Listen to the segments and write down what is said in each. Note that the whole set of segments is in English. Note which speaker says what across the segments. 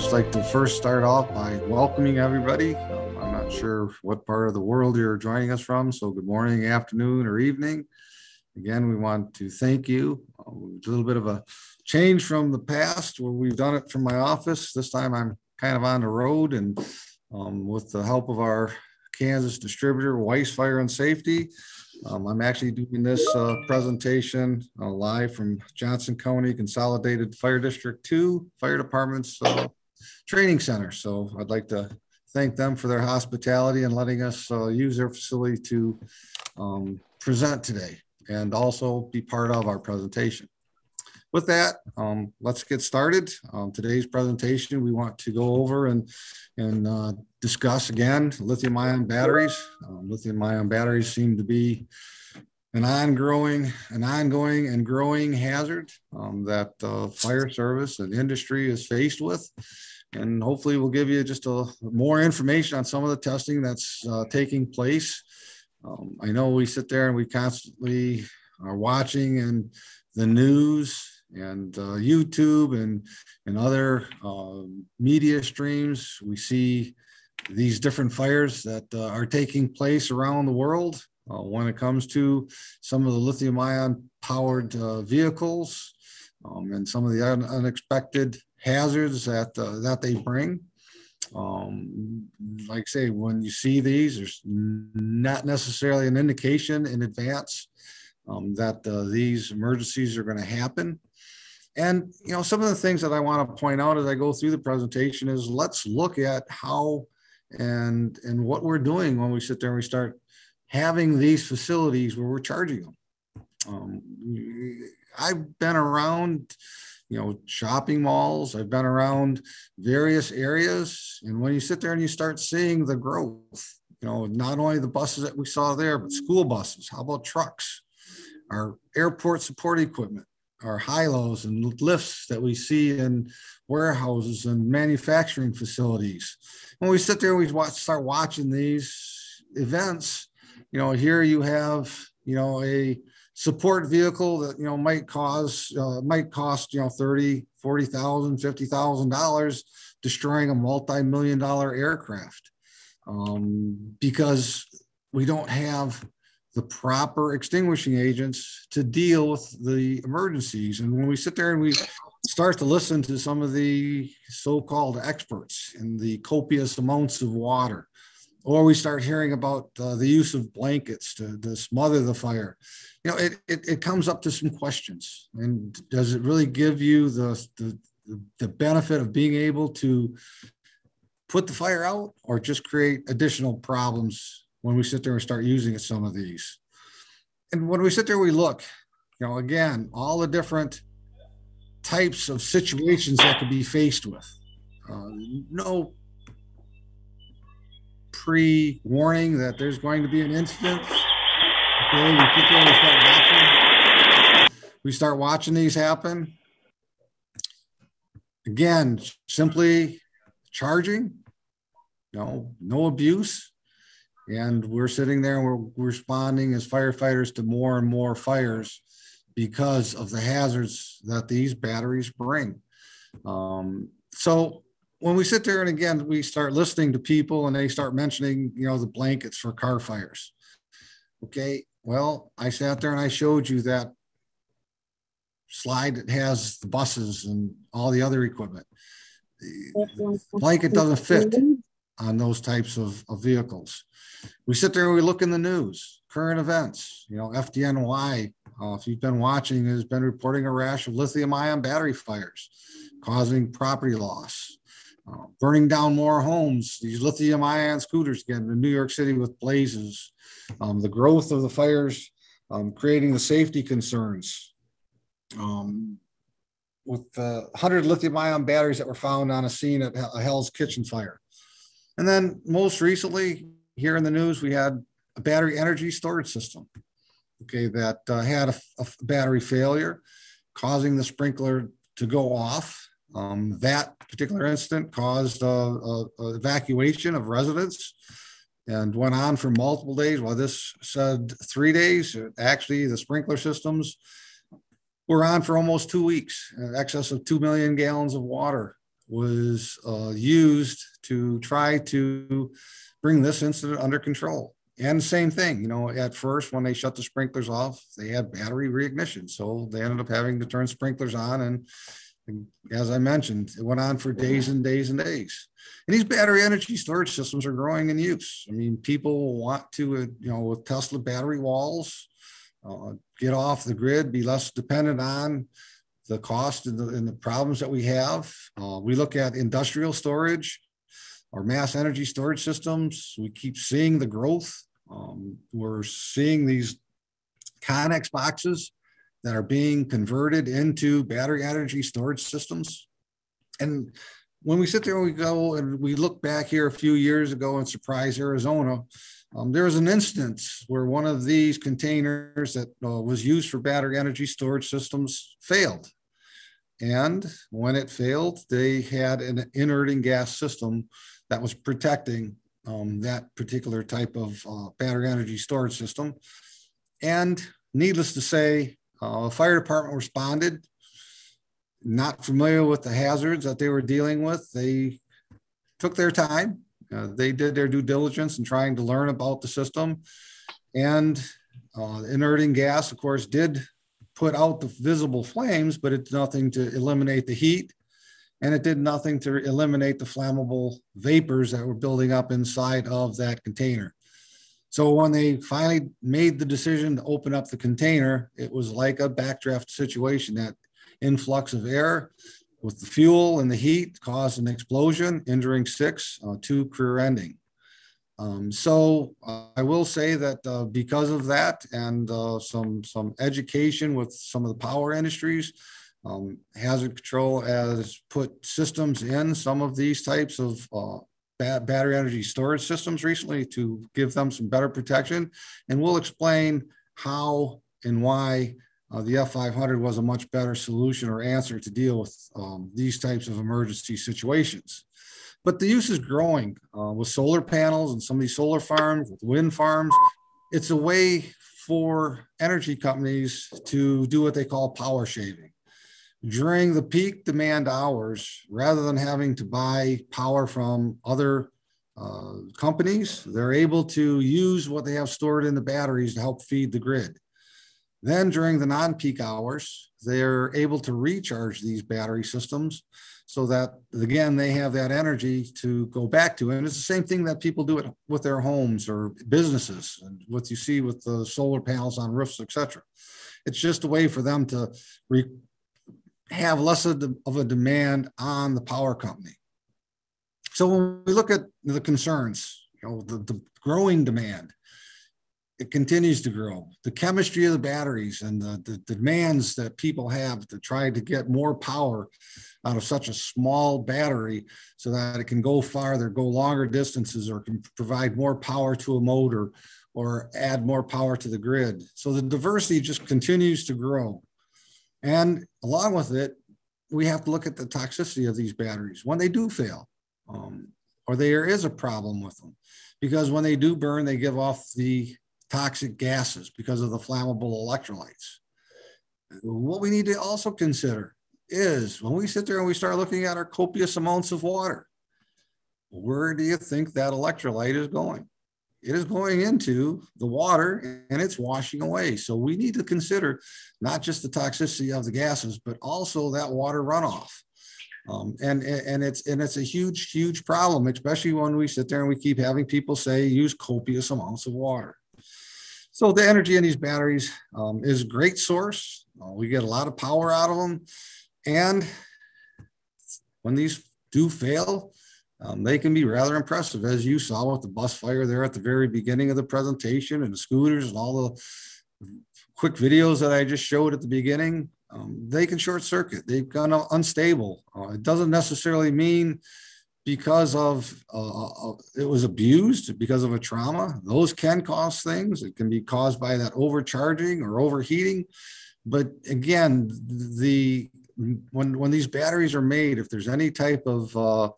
Speaker 1: just like to first start off by welcoming everybody. I'm not sure what part of the world you're joining us from, so good morning, afternoon, or evening. Again, we want to thank you. It's a little bit of a change from the past where we've done it from my office. This time I'm kind of on the road, and with the help of our Kansas distributor, Weiss Fire and Safety, I'm actually doing this presentation live from Johnson County Consolidated Fire District 2 Fire Department's training center. So I'd like to thank them for their hospitality and letting us use their facility to present today and also be part of our presentation. With that, let's get started. Today's presentation, we want to go over and discuss again lithium-ion batteries. Lithium-ion batteries seem to be an ongoing and growing hazard that fire service and industry is faced with. And hopefully we'll give you just more information on some of the testing that's taking place. I know we sit there and we constantly are watching in the news and YouTube and other media streams. We see these different fires that are taking place around the world when it comes to some of the lithium-ion powered vehicles and some of the unexpected hazards that they bring. Like I say, when you see these, there's not necessarily an indication in advance that these emergencies are going to happen. And, you know, some of the things that I want to point out as I go through the presentation is let's look at how and what we're doing when we sit there and we start having these facilities where we're charging them. I've been around, you know, shopping malls. I've been around various areas. And when you sit there and you start seeing the growth, you know, not only the buses that we saw there, but school buses, how about trucks, our airport support equipment, our high-lows and lifts that we see in warehouses and manufacturing facilities. When we sit there, we start watching these events. You know, here you have, you know, a support vehicle that, you know, might cost, you know, $30,000, $40,000, $50,000, destroying a multi-million-dollar aircraft because we don't have the proper extinguishing agents to deal with the emergencies. And when we sit there and we start to listen to some of the so-called experts in the copious amounts of water, or we start hearing about the use of blankets to smother the fire, you know, it comes up to some questions. And does it really give you the benefit of being able to put the fire out, or just create additional problems when we sit there and start using some of these? And when we sit there, we look, you know, again, all the different types of situations that could be faced with. No pre-warning that there's going to be an incident. Okay, we sit there and we start watching these happen. Again, simply charging, you know, no abuse. And we're sitting there and we're responding as firefighters to more and more fires because of the hazards that these batteries bring. So when we sit there and again, we start listening to people and they start mentioning, you know, the blankets for car fires. Okay, well, I sat there and I showed you that slide that has the buses and all the other equipment. The blanket doesn't fit on those types of vehicles. We sit there and we look in the news, current events, you know, FDNY, if you've been watching, has been reporting a rash of lithium-ion battery fires causing property loss, burning down more homes, these lithium-ion scooters again in New York City with blazes, the growth of the fires, creating the safety concerns. With 100 lithium-ion batteries that were found on a scene at a Hell's Kitchen fire. And then most recently, here in the news, we had a battery energy storage system, okay, that had a battery failure, causing the sprinkler to go off. That particular incident caused evacuation of residents and went on for multiple days. While this said 3 days, actually the sprinkler systems were on for almost 2 weeks, in excess of 2 million gallons of water was used to try to bring this incident under control. And same thing, you know, at first when they shut the sprinklers off, they had battery reignition. So they ended up having to turn sprinklers on. And as I mentioned, it went on for days and days and days. And these battery energy storage systems are growing in use. I mean, people want to, you know, with Tesla battery walls, get off the grid, be less dependent on the cost and the problems that we have. We look at industrial storage or mass energy storage systems. We keep seeing the growth. We're seeing these Connex boxes that are being converted into battery energy storage systems. And when we sit there and we go and we look back here a few years ago in Surprise, Arizona, there was an instance where one of these containers that was used for battery energy storage systems failed. And when it failed, they had an inerting gas system that was protecting that particular type of battery energy storage system. And needless to say, the fire department responded, not familiar with the hazards that they were dealing with. They took their time. They did their due diligence in trying to learn about the system. And inerting gas, of course, did put out the visible flames, but it did nothing to eliminate the heat. And it did nothing to eliminate the flammable vapors that were building up inside of that container. So when they finally made the decision to open up the container, it was like a backdraft situation. That influx of air with the fuel and the heat caused an explosion, injuring 6, 2 career ending. So I will say that because of that and some education with some of the power industries, Hazard Control has put systems in some of these types of battery energy storage systems recently to give them some better protection. And we'll explain how and why the F500 was a much better solution or answer to deal with these types of emergency situations. But the use is growing with solar panels and some of these solar farms, with wind farms. It's a way for energy companies to do what they call power shaving. During the peak demand hours, rather than having to buy power from other companies, they're able to use what they have stored in the batteries to help feed the grid. Then during the non-peak hours, they're able to recharge these battery systems so that, again, they have that energy to go back to. And it's the same thing that people do it with their homes or businesses, and what you see with the solar panels on roofs, et cetera. It's just a way for them to have less of a demand on the power company. So when we look at the concerns, you know, the growing demand, it continues to grow. The chemistry of the batteries and the demands that people have to try to get more power out of such a small battery so that it can go farther, go longer distances, or can provide more power to a motor or add more power to the grid. So the diversity just continues to grow. And along with it, we have to look at the toxicity of these batteries when they do fail, or there is a problem with them. Because when they do burn, they give off the toxic gases because of the flammable electrolytes. What we need to also consider is when we sit there and we start looking at our copious amounts of water, where do you think that electrolyte is going? It is going into the water and it's washing away. So we need to consider not just the toxicity of the gases, but also that water runoff. And it's a huge problem, especially when we sit there and we keep having people say use copious amounts of water. So the energy in these batteries is a great source. We get a lot of power out of them. And when these do fail, they can be rather impressive, as you saw with the bus fire there at the very beginning of the presentation, and the scooters and all the quick videos that I just showed at the beginning. They can short circuit. They've gone unstable. It doesn't necessarily mean because of it was abused, because of a trauma. Those can cause things. It can be caused by that overcharging or overheating. But again, when these batteries are made, if there's any type of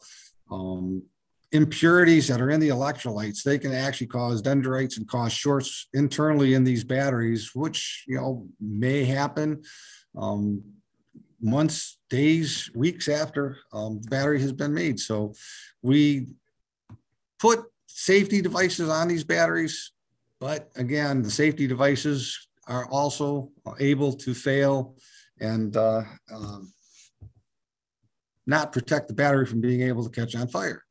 Speaker 1: impurities that are in the electrolytes, they can actually cause dendrites and cause shorts internally in these batteries, which, you know, may happen. months, days, weeks after the battery has been made. So we put safety devices on these batteries, but again, the safety devices are also able to fail and not protect the battery from being able to catch on fire.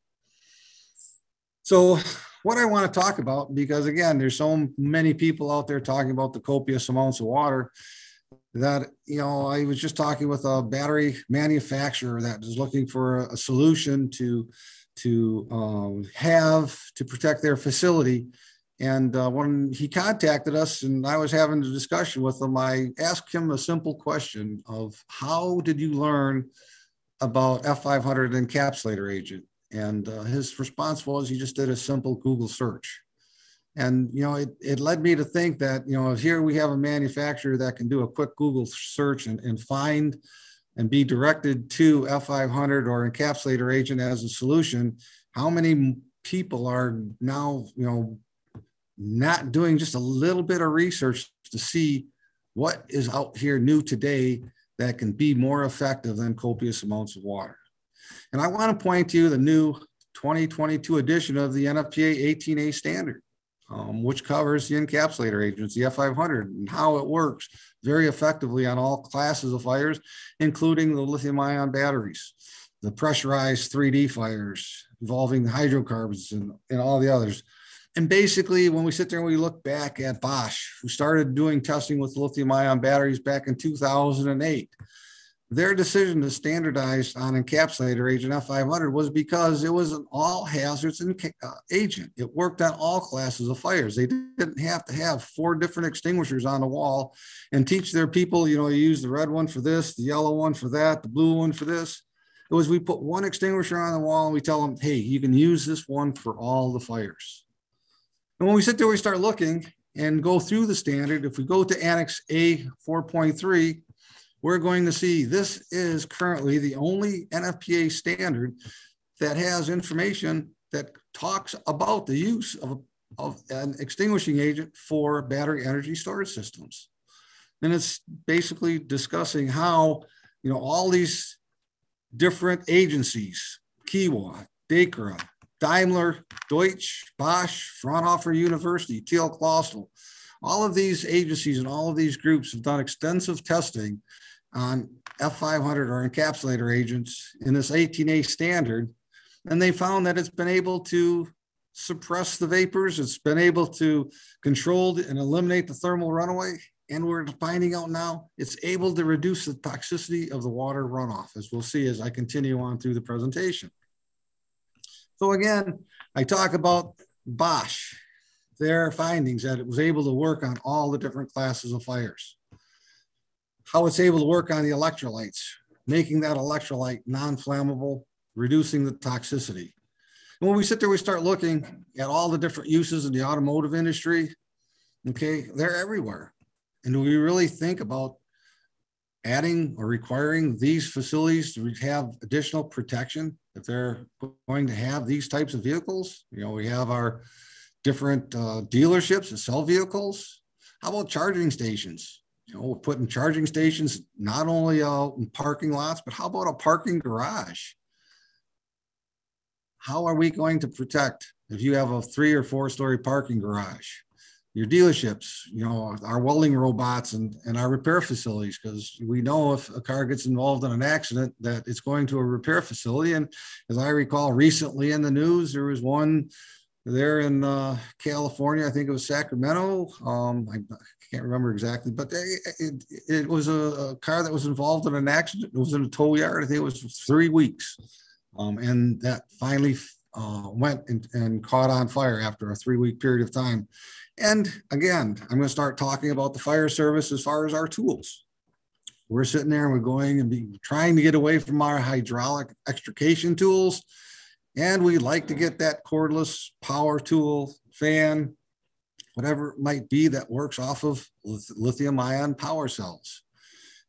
Speaker 1: So what I want to talk about, because again, there's so many people out there talking about the copious amounts of water that, I was just talking with a battery manufacturer that is looking for a solution to have to protect their facility. And when he contacted us and I was having a discussion with him, I asked him a simple question of how did you learn about F500 encapsulator agent? And his response was he just did a simple Google search. And, it led me to think that, here we have a manufacturer that can do a quick Google search and find and be directed to F500 or encapsulator agent as a solution. How many people are now, not doing just a little bit of research to see what is out here new today that can be more effective than copious amounts of water? And I want to point to you the new 2022 edition of the NFPA 18A standard, which covers the encapsulator agents, the F500, and how it works very effectively on all classes of fires, including the lithium-ion batteries, the pressurized 3D fires involving hydrocarbons and all the others. And basically, when we sit there and we look back at Bosch, who started doing testing with lithium-ion batteries back in 2008, their decision to standardize on encapsulator agent F500 was because it was an all hazards agent. It worked on all classes of fires. They didn't have to have 4 different extinguishers on the wall and teach their people, you use the red one for this, the yellow one for that, the blue one for this. It was we put one extinguisher on the wall and we tell them, hey, you can use this one for all the fires. And when we sit there, we start looking and go through the standard. If we go to Annex A 4.3, we're going to see this is currently the only NFPA standard that has information that talks about the use of an extinguishing agent for battery energy storage systems. And it's basically discussing how, all these different agencies, Kiwa, Dacra, Daimler, Deutsch, Bosch, Fraunhofer University, TL Clausel, all of these agencies and all of these groups have done extensive testing on F500 or encapsulator agents in this 18A standard. And they found that it's been able to suppress the vapors. It's been able to control and eliminate the thermal runaway. And we're finding out now it's able to reduce the toxicity of the water runoff, as we'll see as I continue on through the presentation. So again, I talk about Bosch, their findings that it was able to work on all the different classes of fires. How it's able to work on the electrolytes, making that electrolyte non-flammable, reducing the toxicity. And when we sit there, we start looking at all the different uses in the automotive industry. Okay, they're everywhere. And do we really think about adding or requiring these facilities to have additional protection if they're going to have these types of vehicles? We have our different dealerships that sell vehicles. How about charging stations? We're putting charging stations not only out in parking lots, but how about a parking garage? How are we going to protect if you have a 3 or 4 story parking garage? Your dealerships, our welding robots and our repair facilities, because we know if a car gets involved in an accident that it's going to a repair facility. And as I recall recently in the news, there was one there in California, I think it was Sacramento. I can't remember exactly, but it was a car that was involved in an accident. It was in a tow yard. I think it was 3 weeks. And that finally went and caught on fire after a 3-week period of time. And again, I'm going to start talking about the fire service as far as our tools. We're sitting there and we're going and trying to get away from our hydraulic extrication tools. And we like to get that cordless power tool, fan, whatever it might be that works off of lithium-ion power cells.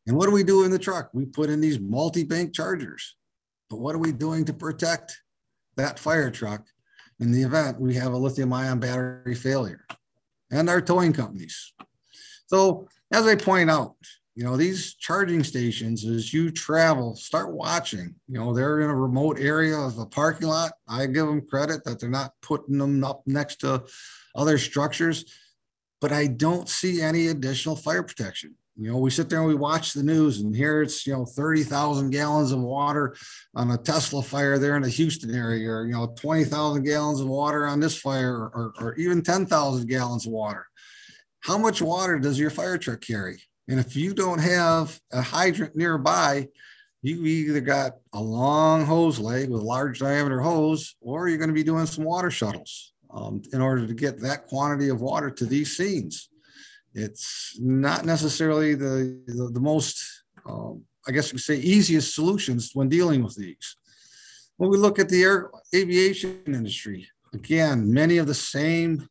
Speaker 1: And what do we do in the truck? We put in these multi-bank chargers. But what are we doing to protect that fire truck in the event we have a lithium-ion battery failure? And our towing companies. So as I point out, these charging stations, as you travel, start watching. They're in a remote area of the parking lot. I give them credit that they're not putting them up next to other structures, but I don't see any additional fire protection. We sit there and we watch the news, and here it's 30,000 gallons of water on a Tesla fire there in the Houston area, or 20,000 gallons of water on this fire, or even 10,000 gallons of water. How much water does your fire truck carry? And if you don't have a hydrant nearby, you either got a long hose leg with a large diameter hose, or you're going to be doing some water shuttles in order to get that quantity of water to these scenes. It's not necessarily the most, I guess you could say, easiest solutions when dealing with these. When we look at the aviation industry, again, many of the same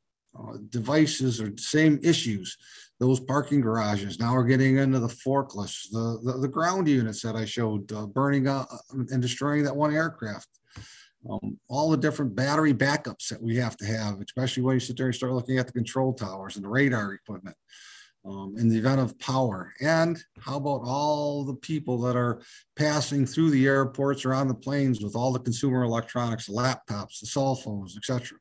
Speaker 1: devices or same issues. Those parking garages. Now we're getting into the forklifts, the ground units that I showed, burning and destroying that one aircraft. All the different battery backups that we have to have, especially when you sit there and start looking at the control towers and the radar equipment in the event of power. And how about all the people that are passing through the airports or on the planes with all the consumer electronics, the laptops, the cell phones, etc.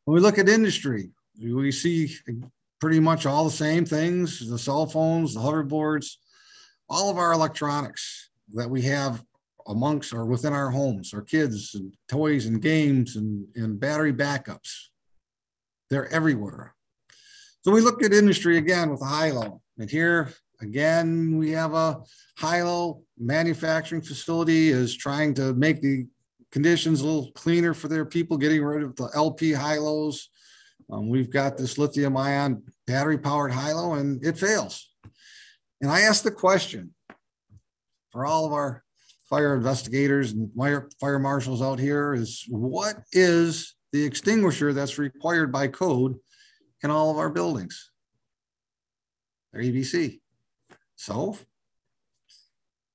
Speaker 1: When we look at industry, we see pretty much all the same things: the cell phones, the hoverboards, all of our electronics that we have amongst or within our homes, our kids and toys and games and battery backups. They're everywhere. So we look at industry again with a high-low. And here again, we have a high-low manufacturing facility is trying to make the conditions a little cleaner for their people, getting rid of the LP high-lows. We've got this lithium-ion battery-powered high-low, and it fails. And I asked the question for all of our fire investigators and fire marshals out here is, what is the extinguisher that's required by code in all of our buildings? They're EBC. So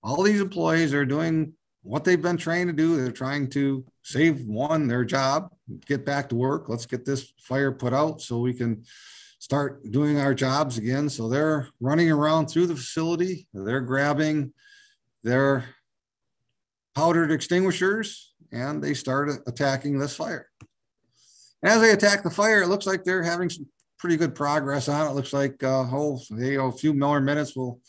Speaker 1: all these employees are doing what they've been trained to do. They're trying to save their job, get back to work. Let's get this fire put out so we can start doing our jobs again. So they're running around through the facility. They're grabbing their powdered extinguishers, and they start attacking this fire. As they attack the fire, it looks like they're having some pretty good progress on it. It looks like a few more minutes, we'll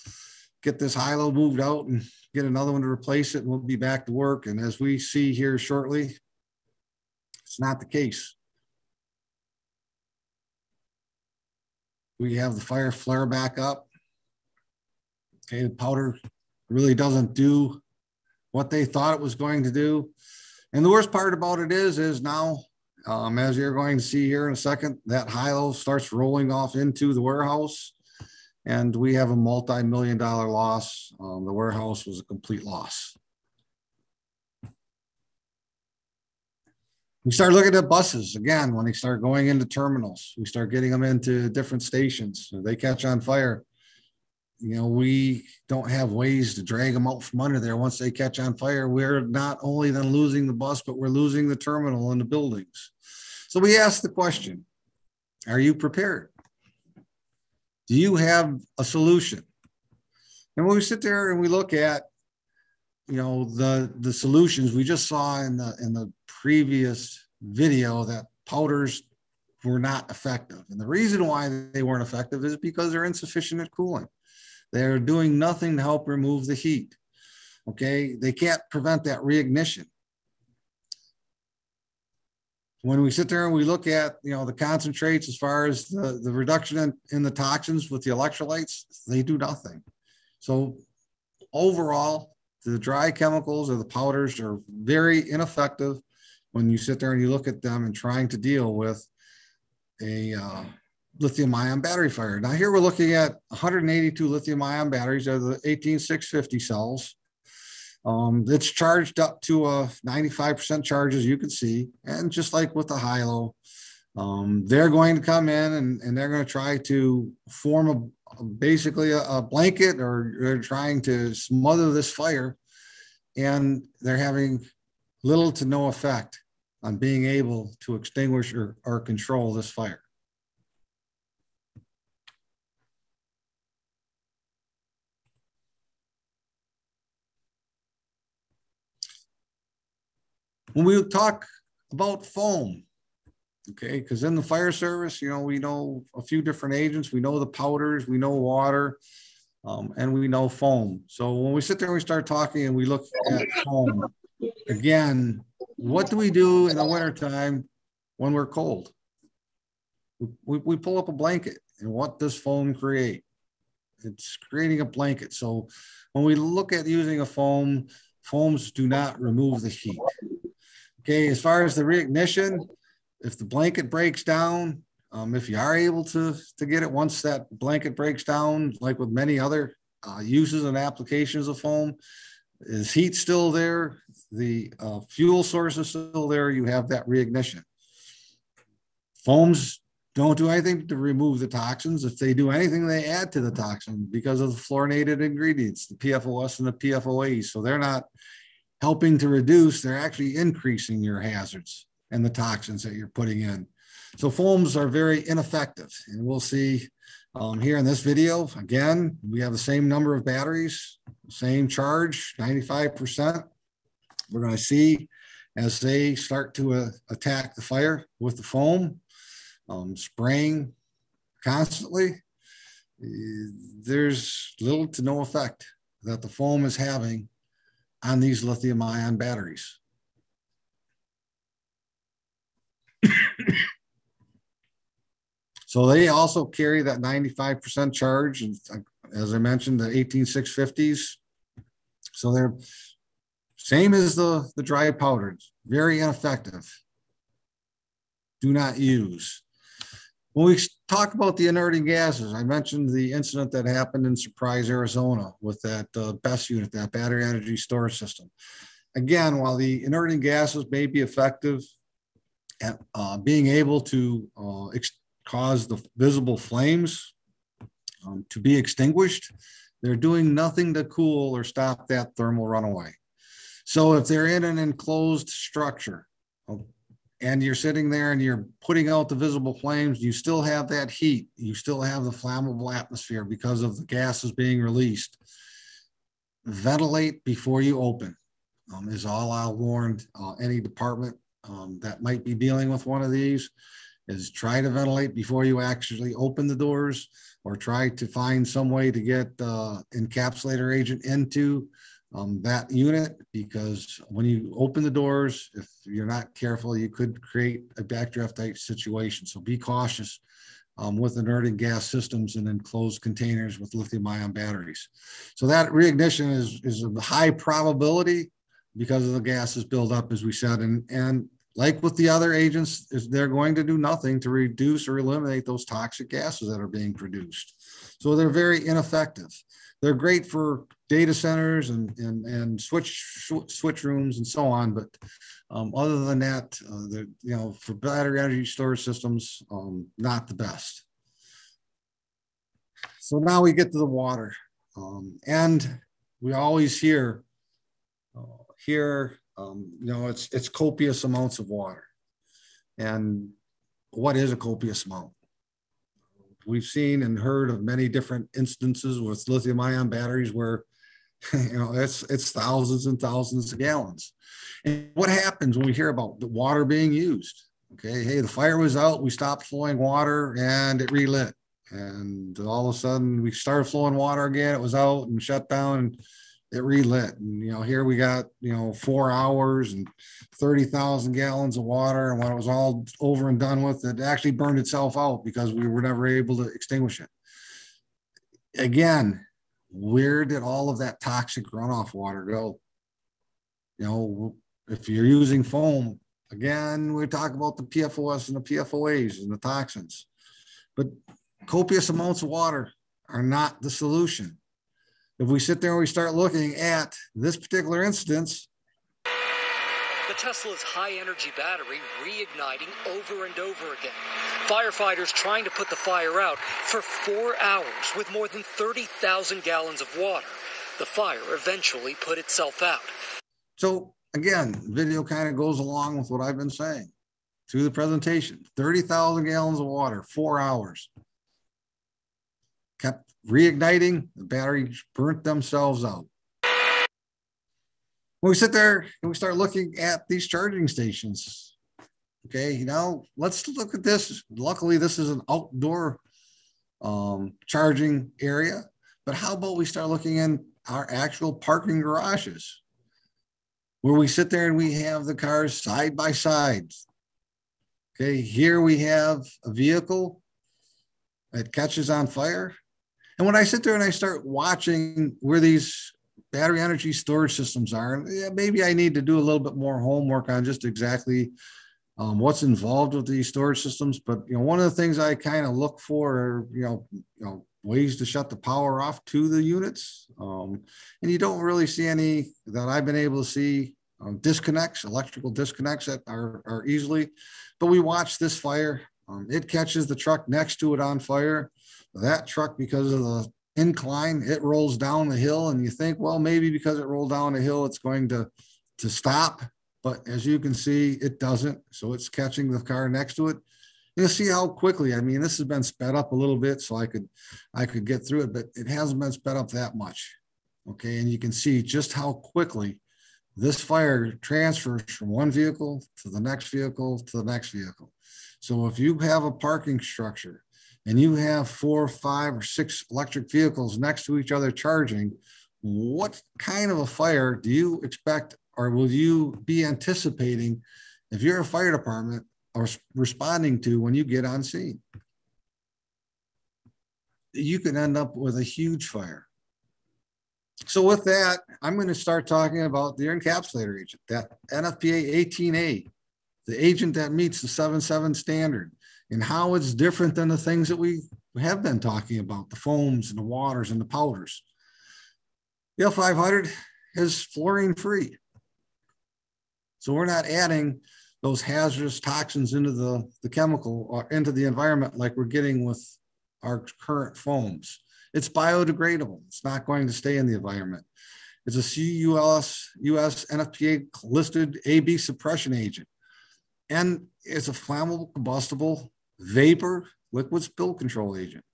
Speaker 1: get this high-low moved out and get another one to replace it, and we'll be back to work. And as we see here shortly, it's not the case. We have the fire flare back up. Okay, the powder really doesn't do what they thought it was going to do. And the worst part about it is now, as you're going to see here in a second, that high-low starts rolling off into the warehouse, and we have a multi-million-dollar loss. The warehouse was a complete loss. We start looking at buses again. When they start going into terminals, we start getting them into different stations. They catch on fire. We don't have ways to drag them out from under there. Once they catch on fire, we're not only then losing the bus, but we're losing the terminal and the buildings. So we ask the question, are you prepared? Do you have a solution? And when we sit there and we look at, the solutions, we just saw in the previous video that powders were not effective. And the reason why they weren't effective is because they're insufficient at cooling. They're doing nothing to help remove the heat. Okay, they can't prevent that reignition. When we sit there and we look at the concentrates as far as the reduction in the toxins with the electrolytes, they do nothing. So overall, the dry chemicals or the powders are very ineffective when you sit there and you look at them and trying to deal with a lithium-ion battery fire. Now here we're looking at 182 lithium-ion batteries of the 18650 cells. It's charged up to a 95% charge, as you can see. And just like with the high-low, they're going to come in and they're going to try to form basically a blanket, or they're trying to smother this fire. And they're having little to no effect on being able to extinguish or control this fire. When we talk about foam, okay, because in the fire service, we know a few different agents. We know the powders, we know water, and we know foam. So when we sit there and we start talking and we look at foam, again, what do we do in the wintertime when we're cold? We pull up a blanket, and what does foam create? It's creating a blanket. So when we look at using a foam, foams do not remove the heat. Okay, as far as the reignition, if the blanket breaks down, if you are able to get it once that blanket breaks down, like with many other uses and applications of foam, is heat still there? The fuel source is still there. You have that reignition. Foams don't do anything to remove the toxins. If they do anything, they add to the toxin because of the fluorinated ingredients, the PFOS and the PFOAs. So they're not helping to reduce, they're actually increasing your hazards and the toxins that you're putting in. So foams are very ineffective. And we'll see here in this video, again, we have the same number of batteries, same charge, 95%. We're going to see as they start to attack the fire with the foam, spraying constantly, there's little to no effect that the foam is having on these lithium-ion batteries. So they also carry that 95% charge, and as I mentioned, the 18650s. So they're same as the dry powders, very ineffective. Do not use. When we talk about the inerting gases, I mentioned the incident that happened in Surprise, Arizona with that BESS unit, that battery energy storage system. Again, while the inerting gases may be effective at being able to cause the visible flames to be extinguished, they're doing nothing to cool or stop that thermal runaway. So if they're in an enclosed structure and you're sitting there and you're putting out the visible flames, you still have that heat, you still have the flammable atmosphere because of the gases being released. Ventilate before you open is all I'll warn any department that might be dealing with one of these, is try to ventilate before you actually open the doors, or try to find some way to get encapsulator agent into that unit, because when you open the doors, if you're not careful, you could create a backdraft type situation. So be cautious with inerting gas systems and enclosed containers with lithium-ion batteries. So that reignition is a high probability because of the gases build up, as we said, and like with the other agents, they're going to do nothing to reduce or eliminate those toxic gases that are being produced. So they're very ineffective. They're great for data centers and switch rooms and so on, but other than that, for battery energy storage systems, not the best. So now we get to the water, and we always hear it's copious amounts of water. And what is a copious amount? We've seen and heard of many different instances with lithium-ion batteries where it's thousands and thousands of gallons. And what happens when we hear about the water being used? Okay, hey, the fire was out, we stopped flowing water, and it relit. And all of a sudden, we started flowing water again. It was out and shut down, and it relit. And here we got 4 hours and 30,000 gallons of water. And when it was all over and done with, it actually burned itself out because we were never able to extinguish it. Again, where did all of that toxic runoff water go? If you're using foam, again, we talk about the PFOS and the PFOAs and the toxins, but copious amounts of water are not the solution. If we sit there and we start looking at this particular instance,
Speaker 2: the Tesla's high-energy battery reigniting over and over again. Firefighters trying to put the fire out for 4 hours with more than 30,000 gallons of water. The fire eventually put itself out.
Speaker 1: So again, video kind of goes along with what I've been saying through the presentation. 30,000 gallons of water, 4 hours. Kept reigniting, the batteries burnt themselves out. When we sit there and we start looking at these charging stations, okay, let's look at this. Luckily, this is an outdoor charging area, but how about we start looking in our actual parking garages where we sit there and we have the cars side by side. Okay, here we have a vehicle that catches on fire. And when I sit there and I start watching where these battery energy storage systems are, maybe I need to do a little bit more homework on just exactly what's involved with these storage systems. But one of the things I kind of look for are ways to shut the power off to the units, and you don't really see any that I've been able to see disconnects, electrical disconnects that are easily. But we watch this fire. It catches the truck next to it on fire. That truck, because of the incline, it rolls down the hill, and you think, well, maybe because it rolled down the hill, it's going to stop. But as you can see, it doesn't. So it's catching the car next to it. You'll see how quickly. I mean, this has been sped up a little bit so I could get through it, but it hasn't been sped up that much. Okay, and you can see just how quickly this fire transfers from one vehicle to the next vehicle to the next vehicle. So if you have a parking structure and you have 4, 5, or 6 electric vehicles next to each other charging, what kind of a fire do you expect, or will you be anticipating if you're a fire department or responding to when you get on scene? You can end up with a huge fire. So with that, I'm going to start talking about the encapsulator agent, that NFPA 18A, the agent that meets the 7.7 standard, and how it's different than the things that we have been talking about, the foams and the waters and the powders. The L500 is fluorine free. So we're not adding those hazardous toxins into the chemical or into the environment like we're getting with our current foams. It's biodegradable. It's not going to stay in the environment. It's a US NFPA listed AB suppression agent. And it's a flammable, combustible, vapor, liquid spill control agent.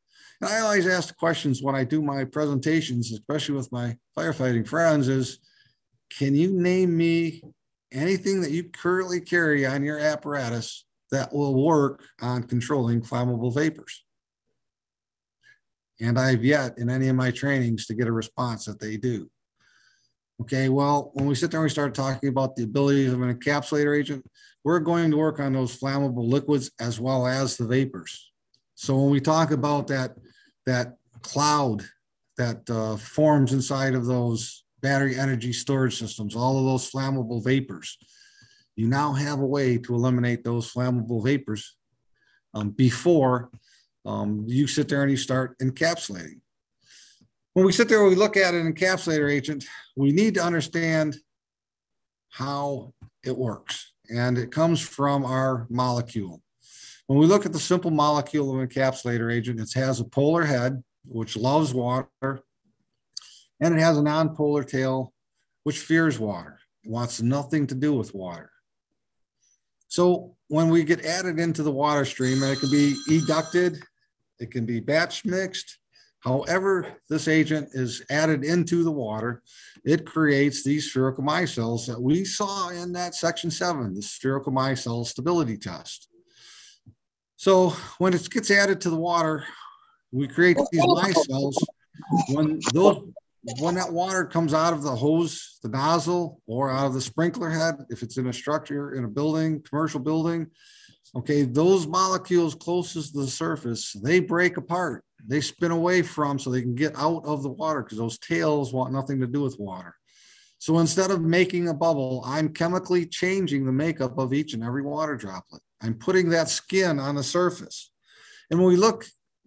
Speaker 1: And I always ask the questions when I do my presentations, especially with my firefighting friends, is, can you name me anything that you currently carry on your apparatus that will work on controlling flammable vapors? And I've yet in any of my trainings to get a response that they do. Okay, well, when we sit there and we start talking about the abilities of an encapsulator agent, we're going to work on those flammable liquids as well as the vapors. So when we talk about that cloud that forms inside of those battery energy storage systems, all of those flammable vapors, you now have a way to eliminate those flammable vapors before you sit there and you start encapsulating. When we sit there and we look at an encapsulator agent, we need to understand how it works. And it comes from our molecule. When we look at the simple molecule of an encapsulator agent, it has a polar head, which loves water, and it has a non-polar tail, which fears water. It wants nothing to do with water. So when we get added into the water stream, and it can be educted, it can be batch mixed, however this agent is added into the water, it creates these spherical micelles that we saw in that section 7, the spherical micelle stability test. So when it gets added to the water, we create these micelles. When that water comes out of the hose, the nozzle, or out of the sprinkler head, if it's in a structure, in a building, commercial building, okay, those molecules closest to the surface, they break apart. They spin away from so they can get out of the water because those tails want nothing to do with water. So instead of making a bubble, I'm chemically changing the makeup of each and every water droplet. I'm putting that skin on the surface. And when we look,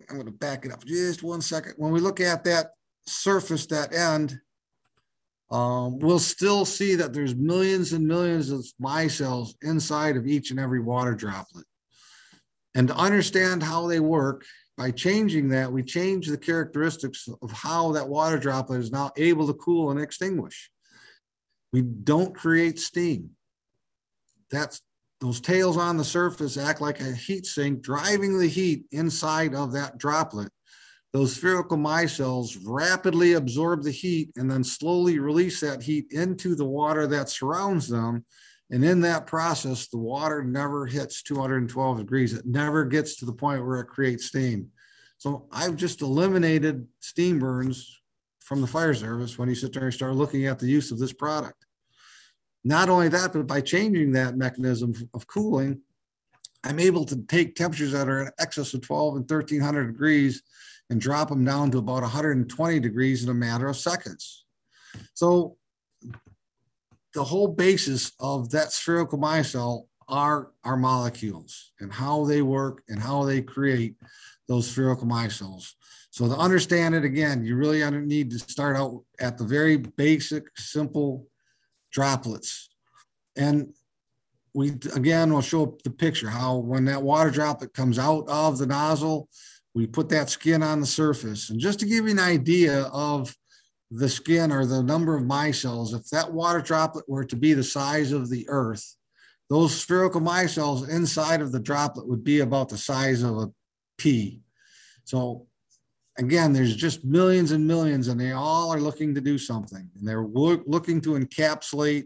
Speaker 1: I'm going to back it up just 1 second. When we look at that surface, that end, we'll still see that there's millions and millions of micelles inside of each and every water droplet. And to understand how they work, by changing that, we change the characteristics of how that water droplet is now able to cool and extinguish. We don't create steam. Those tails on the surface act like a heat sink, driving the heat inside of that droplet, those spherical micelles rapidly absorb the heat and then slowly release that heat into the water that surrounds them. And in that process, the water never hits 212 degrees. It never gets to the point where it creates steam. So I've just eliminated steam burns from the fire service when you sit there and start looking at the use of this product. Not only that, but by changing that mechanism of cooling, I'm able to take temperatures that are in excess of 12 and 1300 degrees and drop them down to about 120 degrees in a matter of seconds. So the whole basis of that spherical micelle are our molecules and how they work and how they create those spherical micelles. So to understand it, again, you really need to start out at the very basic, simple droplets. And we, again, will show the picture how when that water droplet comes out of the nozzle, we put that skin on the surface. And just to give you an idea of the skin or the number of micelles, if that water droplet were to be the size of the earth, those spherical micelles inside of the droplet would be about the size of a pea. So again, there's just millions and millions, and they all are looking to do something. And they're looking to encapsulate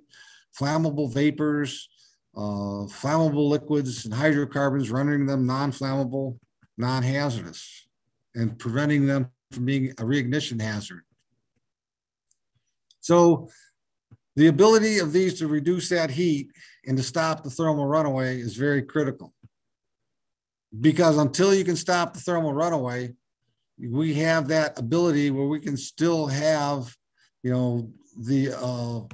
Speaker 1: flammable vapors, flammable liquids and hydrocarbons, rendering them non-flammable, non-hazardous, and preventing them from being a reignition hazard. So the ability of these to reduce that heat and to stop the thermal runaway is very critical. Because until you can stop the thermal runaway, we have that ability where we can still have, the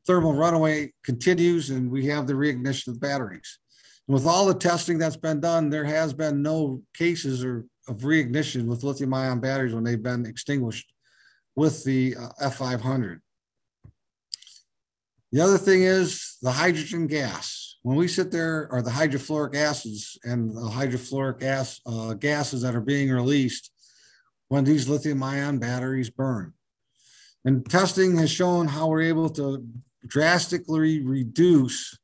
Speaker 1: thermal runaway continues and we have the reignition of batteries. And with all the testing that's been done, there has been no cases of reignition with lithium-ion batteries when they've been extinguished with the F500. The other thing is the hydrogen gas. When we sit there, or the hydrofluoric acids and the hydrofluoric gases that are being released when these lithium-ion batteries burn. And testing has shown how we're able to drastically reduce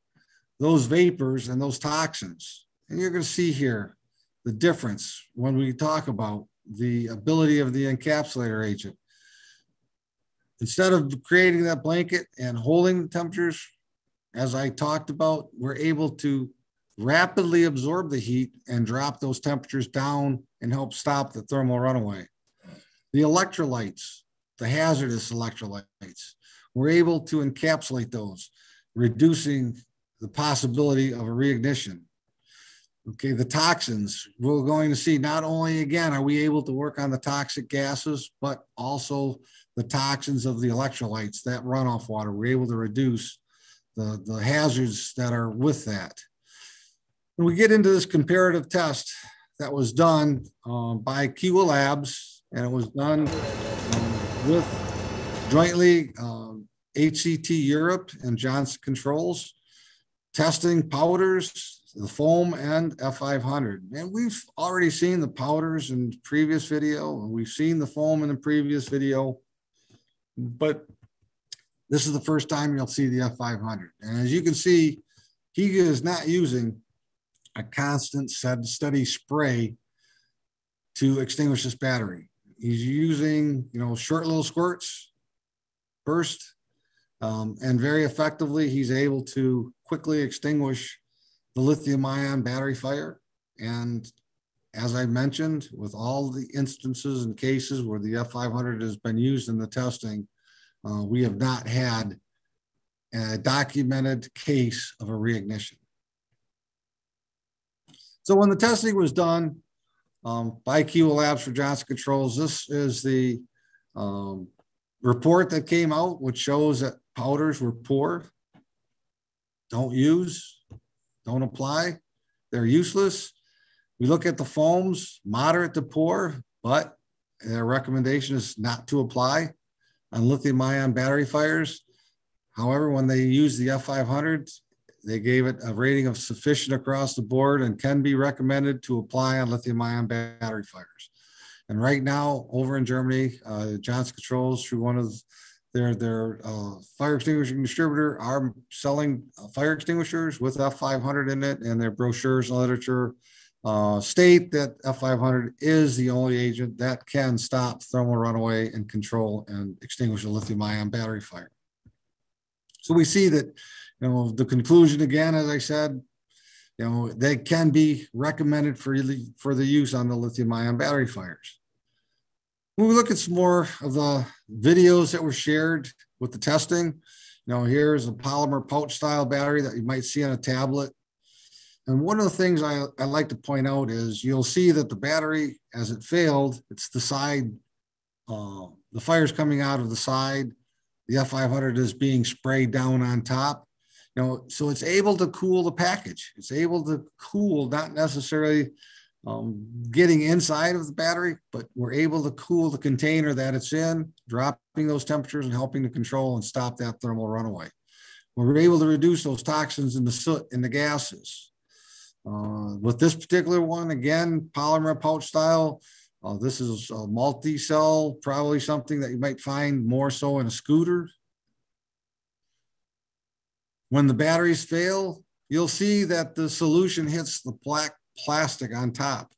Speaker 1: those vapors and those toxins. And you're going to see here the difference when we talk about the ability of the encapsulator agent. Instead of creating that blanket and holding the temperatures, as I talked about, we're able to rapidly absorb the heat and drop those temperatures down and help stop the thermal runaway. The electrolytes, the hazardous electrolytes, we're able to encapsulate those, reducing the possibility of a reignition. Okay, the toxins, we're going to see not only, again, are we able to work on the toxic gases, but also the toxins of the electrolytes, that runoff water. We're able to reduce the hazards that are with that. When we get into this comparative test that was done by Kiwa Labs, and it was done with jointly HCT Europe and Johnson Controls, testing powders, the foam, and F500. And we've already seen the powders in the previous video, and we've seen the foam in the previous video, but this is the first time you'll see the F500. And as you can see, he is not using a constant steady spray to extinguish this battery. He's using, short little squirts, burst, and very effectively, he's able to quickly extinguish the lithium-ion battery fire. And as I mentioned, with all the instances and cases where the F500 has been used in the testing, we have not had a documented case of a reignition. So when the testing was done by Kiwa Labs for Johnson Controls, this is the report that came out, which shows that powders were poor. Don't use, don't apply, they're useless. We look at the foams, moderate to poor, but their recommendation is not to apply on lithium-ion battery fires. However, when they use the F500, they gave it a rating of sufficient across the board and can be recommended to apply on lithium-ion battery fires. And right now, over in Germany, Johnson Controls, through one of their fire extinguishing distributor, are selling fire extinguishers with F500 in it, and their brochures and literature state that F500 is the only agent that can stop thermal runaway and control and extinguish a lithium-ion battery fire. So we see that, the conclusion again, as I said, they can be recommended for the use on the lithium-ion battery fires. When we look at some more of the videos that were shared with the testing, here's a polymer pouch style battery that you might see on a tablet. And one of the things I like to point out is you'll see that the battery, as it failed, it's the side, the fire's coming out of the side. The F500 is being sprayed down on top. So it's able to cool the package. It's able to cool, not necessarily getting inside of the battery, but we're able to cool the container that it's in, dropping those temperatures and helping to control and stop that thermal runaway. We're able to reduce those toxins in the soot and the gases. With this particular one, again, polymer pouch style, this is a multi-cell, probably something that you might find more so in a scooter. When the batteries fail, you'll see that the solution hits the black plastic on top,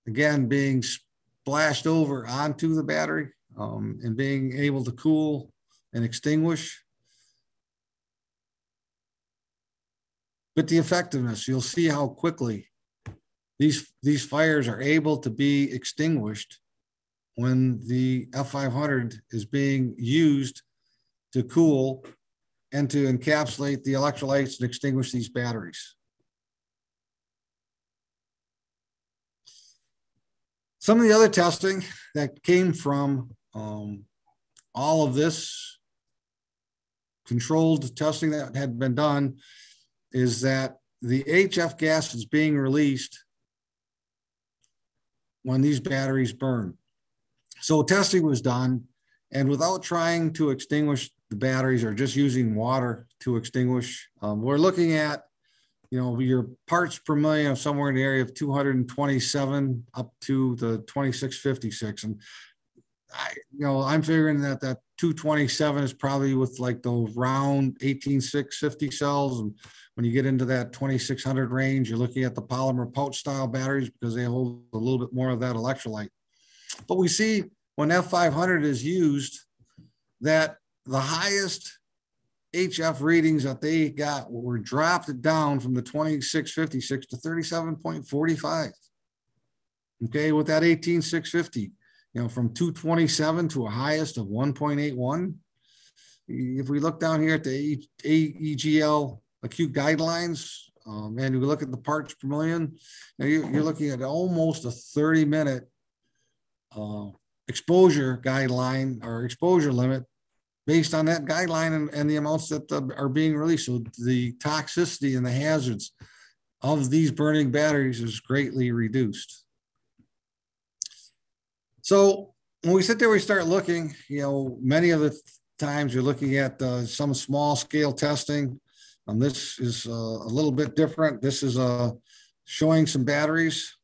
Speaker 1: again, being splashed over onto the battery and being able to cool and extinguish. But the effectiveness, you'll see how quickly these fires are able to be extinguished when the F500 is being used to cool and to encapsulate the electrolytes and extinguish these batteries. Some of the other testing that came from all of this controlled testing that had been done is that the HF gas is being released when these batteries burn. So testing was done, and without trying to extinguish the batteries or just using water to extinguish, we're looking at, your parts per million of somewhere in the area of 227 up to the 2656. And I'm figuring that 227 is probably with like those round 18650 cells. And when you get into that 2600 range, you're looking at the polymer pouch style batteries because they hold a little bit more of that electrolyte. But we see when F500 is used that the highest HF readings that they got were dropped down from the 2656 to 37.45. Okay, with that 18650. From 227 to a highest of 1.81. If we look down here at the AEGL acute guidelines, and we look at the parts per million, you're looking at almost a 30-minute exposure guideline or exposure limit based on that guideline and the amounts that are being released. So the toxicity and the hazards of these burning batteries is greatly reduced. So when we sit there, we start looking, many of the times you're looking at some small scale testing. This is a little bit different. This is showing some batteries.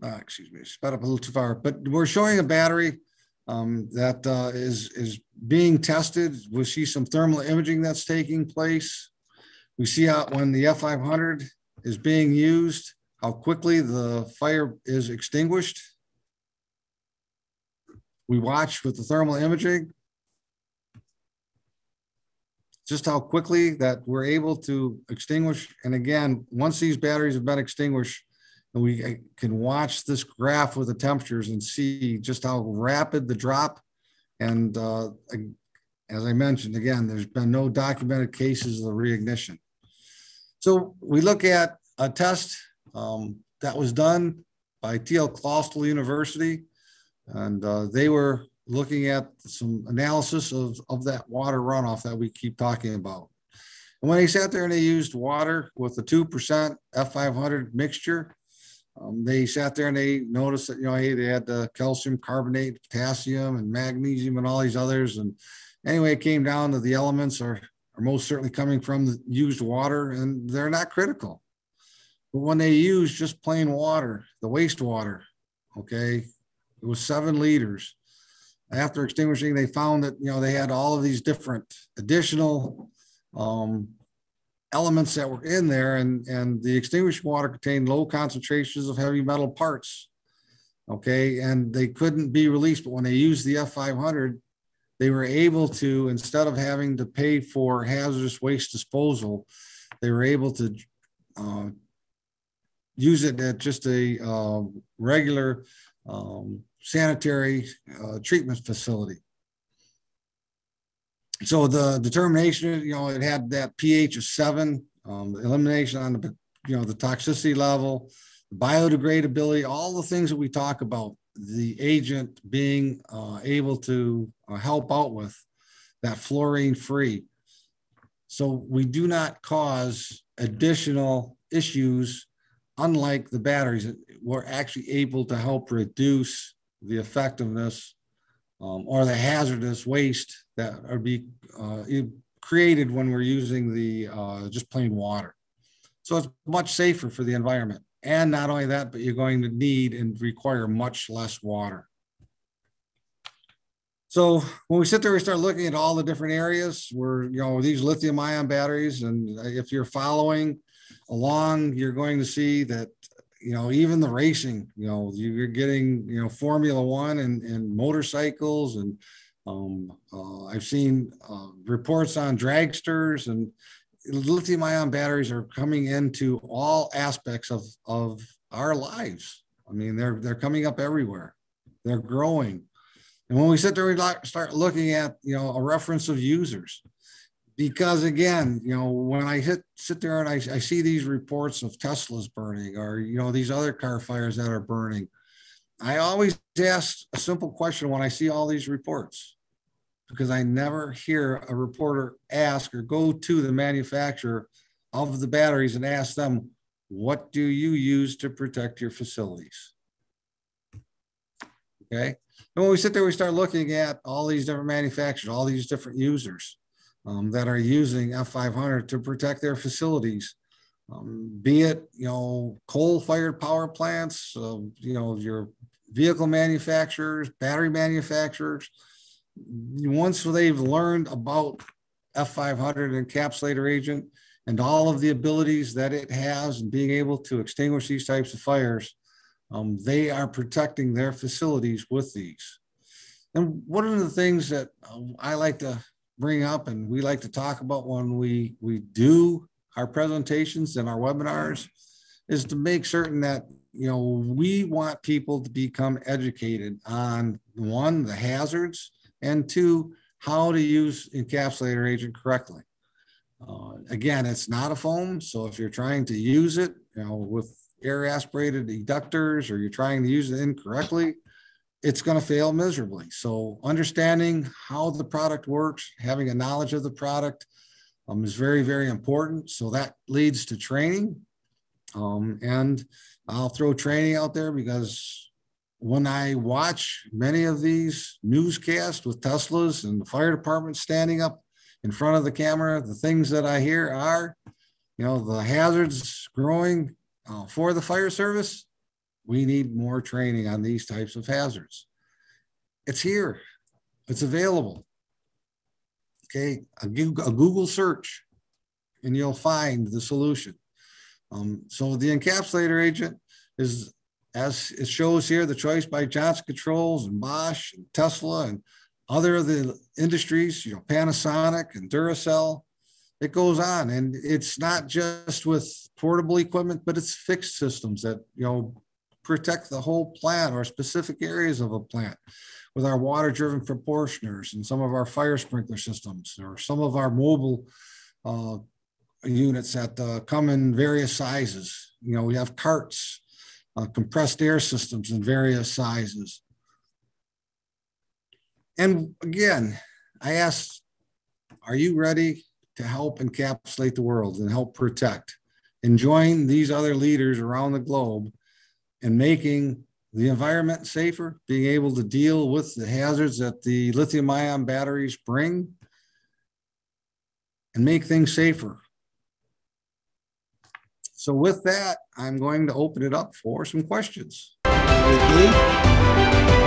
Speaker 1: Excuse me, sped up a little too far, but we're showing a battery that is being tested. We see some thermal imaging that's taking place. We see how when the F500 is being used, how quickly the fire is extinguished. We watch with the thermal imaging just how quickly that we're able to extinguish. And again, once these batteries have been extinguished, and we can watch this graph with the temperatures and see just how rapid the drop. And as I mentioned, again, there's been no documented cases of reignition. So we look at a test that was done by T.L. Clausthal University, and they were looking at some analysis of that water runoff that we keep talking about. And when they sat there and they used water with a 2% F500 mixture, they sat there and they noticed that, hey, they had the calcium carbonate, potassium, and magnesium, and all these others. And anyway, it came down to the elements are most certainly coming from the used water, and they're not critical. But when they used just plain water, the wastewater, okay, it was 7 liters. After extinguishing, they found that, they had all of these different additional elements that were in there, and the extinguishing water contained low concentrations of heavy metal parts. Okay, and they couldn't be released, but when they used the F500, they were able to, instead of having to pay for hazardous waste disposal, they were able to use it at just a regular sanitary treatment facility. So the determination, it had that pH of 7, elimination on the, the toxicity level, biodegradability, all the things that we talk about, the agent being able to help out with that fluorine free. So we do not cause additional issues, unlike the batteries. We're actually able to help reduce the effectiveness or the hazardous waste that are created when we're using the just plain water. So it's much safer for the environment. And not only that, but you're going to need and require much less water. So when we sit there, we start looking at all the different areas where, these lithium-ion batteries, and if you're following along, you're going to see that, even the racing, you're getting, Formula One and motorcycles, and I've seen reports on dragsters, and lithium-ion batteries are coming into all aspects of our lives. I mean, they're coming up everywhere. They're growing. And when we sit there, we start looking at, a reference of users. Because again, when I sit there and I see these reports of Teslas burning, or, these other car fires that are burning, I always ask a simple question when I see all these reports, because I never hear a reporter ask or go to the manufacturer of the batteries and ask them, what do you use to protect your facilities? Okay. And when we sit there, we start looking at all these different manufacturers, all these different users that are using F500 to protect their facilities, be it, coal-fired power plants, your vehicle manufacturers, battery manufacturers. Once they've learned about F500 encapsulator agent and all of the abilities that it has and being able to extinguish these types of fires, they are protecting their facilities with these. And one of the things that I like to bring up and we like to talk about when we do our presentations and our webinars is to make certain that, we want people to become educated on, one, the hazards, and two, how to use encapsulator agent correctly. Again, it's not a foam. So if you're trying to use it, with air aspirated eductors, or you're trying to use it incorrectly, it's going to fail miserably. So understanding how the product works, having a knowledge of the product is very, very important. So that leads to training. And I'll throw training out there, because when I watch many of these newscasts with Teslas and the fire department standing up in front of the camera, the things that I hear are, the hazards growing for the fire service. We need more training on these types of hazards. It's here. It's available. Okay, a Google search, and you'll find the solution. So the encapsulator agent is, as it shows here, the choice by Johnson Controls and Bosch and Tesla and other of the industries, Panasonic and Duracell. It goes on, and it's not just with portable equipment, but it's fixed systems that, protect the whole plant or specific areas of a plant, with our water-driven proportioners and some of our fire sprinkler systems, or some of our mobile units that come in various sizes. We have carts, compressed air systems in various sizes. And again, I asked, are you ready to help encapsulate the world and help protect, and join these other leaders around the globe in making the environment safer, being able to deal with the hazards that the lithium-ion batteries bring, and make things safer? So with that, I'm going to open it up for some questions. With me?